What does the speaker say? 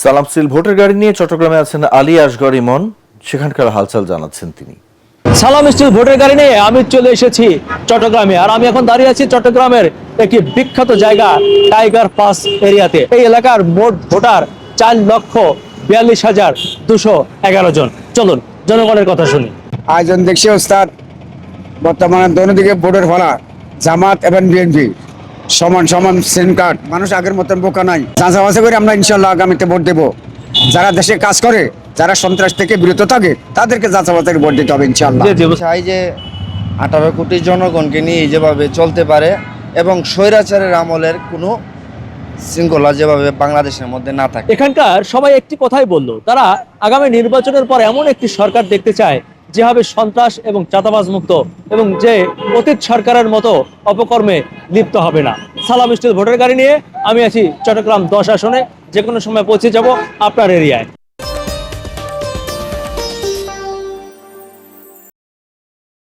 সালাম সিল ভোটের গাড়ি নিয়ে চট্টগ্রামে আছেন আলী আসগর ইমন, সেখানকার হালচাল জানাচ্ছেন তিনি। সালাম স্টিল ভোটের গাড়ি নিয়ে আমি চলে এসেছি চট্টগ্রামে, আর আমি এখন দাঁড়িয়ে আছি চট্টগ্রামের একটি বিখ্যাত জায়গা টাইগার পাস এরিয়াতে। এই এলাকার মোট ভোটার 4,42,211 জন। চলুন জনগণের কথা শুনি। আয়োজন দেখছি ওস্তাদ, বর্তমানে দৈনন্দিন ভোটের ফলা জামাত এবং বিএনপি সমান সমান সিম কার্ড। মানুষ আগের মতন বোকা নাই। চাঁচাবাচা করে আমরা ইনশাল্লাহ আগামীতে ভোট দেবো। যারা দেশে কাজ করে, যারা সন্ত্রাস থেকে বিরত থাকে, তাদেরকে যাচাবাচা করে ভোট দিতে হবে ইনশাল্লাহ। চাই যে 18 কোটি জনগণকে নিয়ে যেভাবে চলতে পারে এবং স্বৈরাচারের আমলের কোনো শৃঙ্খলা যেভাবে বাংলাদেশের মধ্যে না থাকে। এখানকার সবাই একটি কথাই বললো, তারা আগামী নির্বাচনের পর এমন একটি সরকার দেখতে চায় যেভাবে সন্ত্রাস এবং চাঁদাবাজ মুক্ত, এবং যে অতীত সরকারের মতো অপকর্মে লিপ্ত হবে না। সালাম স্টিল ভোটের গাড়ি নিয়ে আমি আছি চট্টগ্রাম 10 আসনে। যে কোনো সময় পৌঁছে যাব আপনার এরিয়ায়।